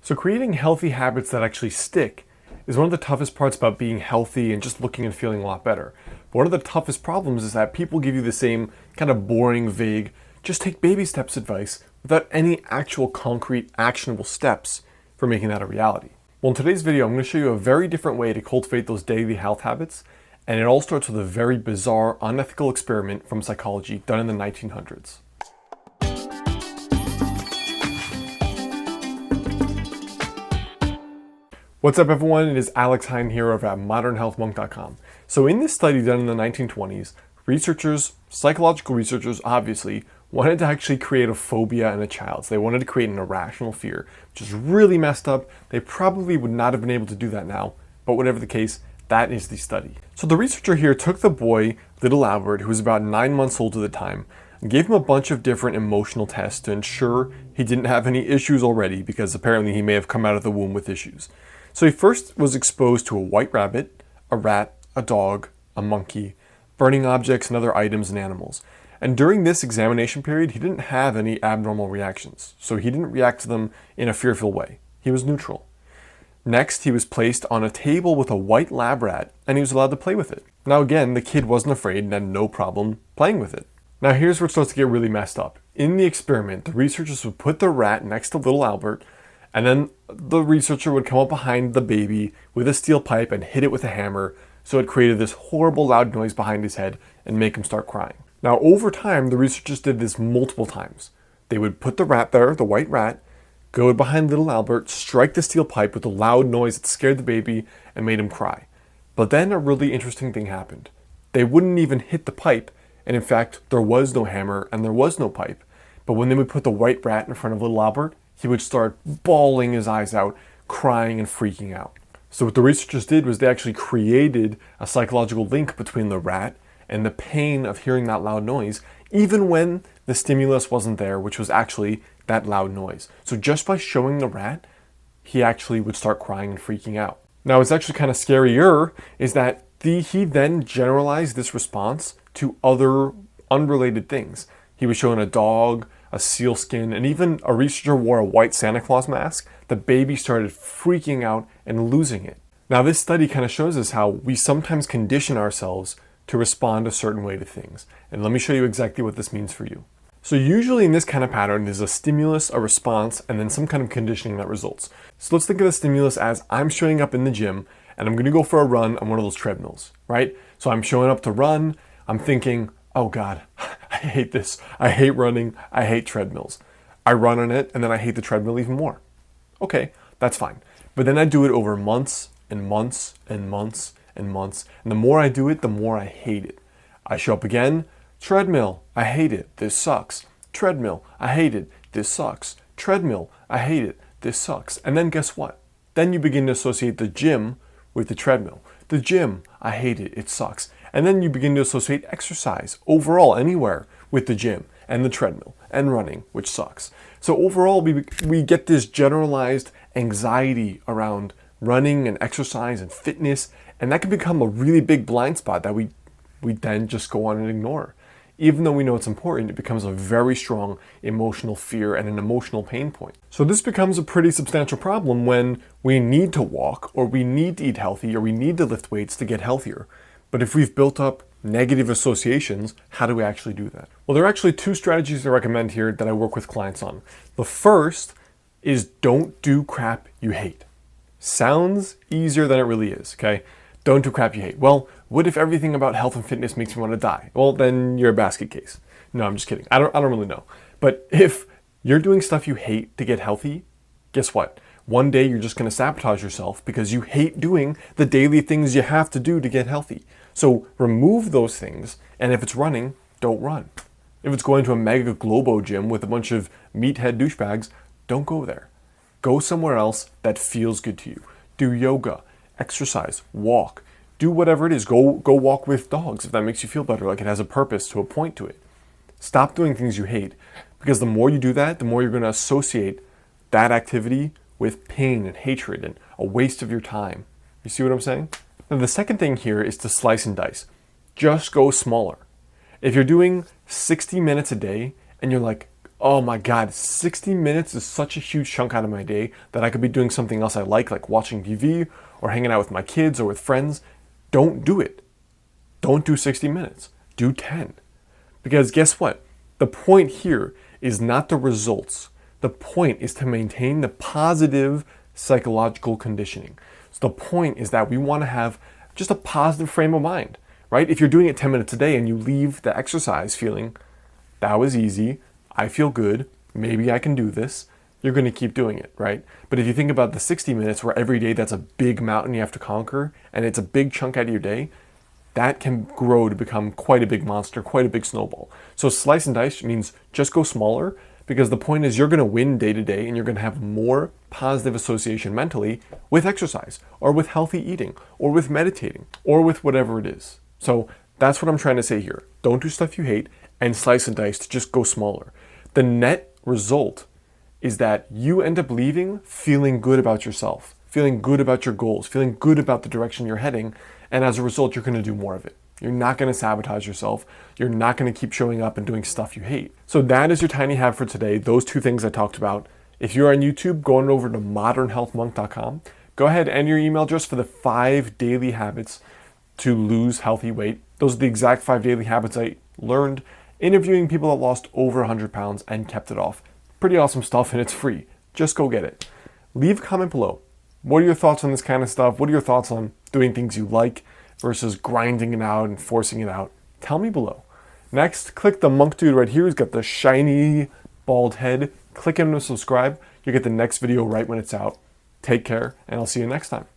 So creating healthy habits that actually stick is one of the toughest parts about being healthy and just looking and feeling a lot better. But one of the toughest problems is that people give you the same kind of boring, vague, just take baby steps advice without any actual concrete, actionable steps for making that a reality. Well, in today's video, I'm going to show you a very different way to cultivate those daily health habits, and it all starts with a very bizarre, unethical experiment from psychology done in the 1900s. What's up everyone, it is Alex Hine here over at modernhealthmonk.com. So in this study done in the 1920s, psychological researchers obviously, wanted to actually create a phobia in a child. So they wanted to create an irrational fear, which is really messed up. They probably would not have been able to do that now, but whatever the case, that is the study. So the researcher here took the boy, little Albert, who was about 9 months old at the time, and gave him a bunch of different emotional tests to ensure he didn't have any issues already, because apparently he may have come out of the womb with issues. So he first was exposed to a white rabbit, a rat, a dog, a monkey, burning objects and other items and animals. And during this examination period, he didn't have any abnormal reactions. So he didn't react to them in a fearful way. He was neutral. Next, he was placed on a table with a white lab rat, and he was allowed to play with it. Now again, the kid wasn't afraid and had no problem playing with it. Now here's where it starts to get really messed up. In the experiment, the researchers would put the rat next to little Albert, and then the researcher would come up behind the baby with a steel pipe and hit it with a hammer, so it created this horrible loud noise behind his head and make him start crying. Now over time, the researchers did this multiple times. They would put the rat there, the white rat, go behind little Albert, strike the steel pipe with a loud noise that scared the baby and made him cry. But then a really interesting thing happened. They wouldn't even hit the pipe, and in fact, there was no hammer and there was no pipe. But when they would put the white rat in front of little Albert, he would start bawling his eyes out, crying and freaking out. So what the researchers did was they actually created a psychological link between the rat and the pain of hearing that loud noise, even when the stimulus wasn't there, which was actually that loud noise. So just by showing the rat, he actually would start crying and freaking out. Now what's actually kind of scarier is that he then generalized this response to other unrelated things. He was showing a dog, a sealskin, and even a researcher wore a white Santa Claus mask. The baby started freaking out and losing it. Now this study kind of shows us how we sometimes condition ourselves to respond a certain way to things. And let me show you exactly what this means for you. So usually in this kind of pattern, there's a stimulus, a response, and then some kind of conditioning that results. So let's think of the stimulus as I'm showing up in the gym and I'm gonna go for a run on one of those treadmills, right? So I'm showing up to run, I'm thinking, oh God, I hate this. I hate running, I hate treadmills. I run on it and then I hate the treadmill even more. Okay, that's fine. But then I do it over months and months and months and months. And the more I do it, the more I hate it. I show up again, treadmill, I hate it, this sucks. Treadmill, I hate it, this sucks. Treadmill, I hate it, this sucks. And then guess what? Then you begin to associate the gym with the treadmill. The gym, I hate it, it sucks. And then you begin to associate exercise overall anywhere with the gym and the treadmill and running, which sucks. So overall, we get this generalized anxiety around running and exercise and fitness, and that can become a really big blind spot that we then just go on and ignore. Even though we know it's important, it becomes a very strong emotional fear and an emotional pain point. So this becomes a pretty substantial problem when we need to walk, or we need to eat healthy, or we need to lift weights to get healthier. But if we've built up negative associations, how do we actually do that? Well, there are actually two strategies I recommend here that I work with clients on. The first is don't do crap you hate. Sounds easier than it really is, okay? Don't do crap you hate. Well, what if everything about health and fitness makes me want to die? Well, then you're a basket case. No, I'm just kidding. I don't really know. But if you're doing stuff you hate to get healthy, guess what? One day you're just going to sabotage yourself because you hate doing the daily things you have to do to get healthy. So remove those things, and if it's running, don't run. If it's going to a mega globo gym with a bunch of meathead douchebags, don't go there. Go somewhere else that feels good to you. Do yoga, exercise, walk, do whatever it is. Go walk with dogs if that makes you feel better, like it has a purpose to a point to it. Stop doing things you hate, because the more you do that, the more you're going to associate that activity with pain and hatred and a waste of your time. You see what I'm saying? Now the second thing here is to slice and dice. Just go smaller. If you're doing 60 minutes a day and you're like, oh my God, 60 minutes is such a huge chunk out of my day that I could be doing something else I like watching TV or hanging out with my kids or with friends. Don't do it. Don't do 60 minutes. Do 10. Because guess what? The point here is not the results. The point is to maintain the positive psychological conditioning. So the point is that we want to have just a positive frame of mind, right? If you're doing it 10 minutes a day and you leave the exercise feeling, that was easy, I feel good, maybe I can do this, you're going to keep doing it, right? But if you think about the 60 minutes where every day that's a big mountain you have to conquer and it's a big chunk out of your day, that can grow to become quite a big monster, quite a big snowball. So slice and dice means just go smaller, because the point is you're going to win day to day and you're going to have more positive association mentally with exercise or with healthy eating or with meditating or with whatever it is. So that's what I'm trying to say here. Don't do stuff you hate and slice and dice to just go smaller. The net result is that you end up leaving feeling good about yourself, feeling good about your goals, feeling good about the direction you're heading, and as a result, you're going to do more of it. You're not going to sabotage yourself. You're not going to keep showing up and doing stuff you hate. So that is your tiny habit for today. Those two things I talked about. If you're on YouTube, go on over to modernhealthmonk.com. Go ahead and enter your email address for the 5 daily habits to lose healthy weight. Those are the exact 5 daily habits I learned interviewing people that lost over 100 pounds and kept it off. Pretty awesome stuff, and it's free. Just go get it. Leave a comment below. What are your thoughts on this kind of stuff? What are your thoughts on doing things you like versus grinding it out and forcing it out? Tell me below. Next, click the monk dude right here. He's got the shiny bald head. Click him to subscribe. You'll get the next video right when it's out. Take care, and I'll see you next time.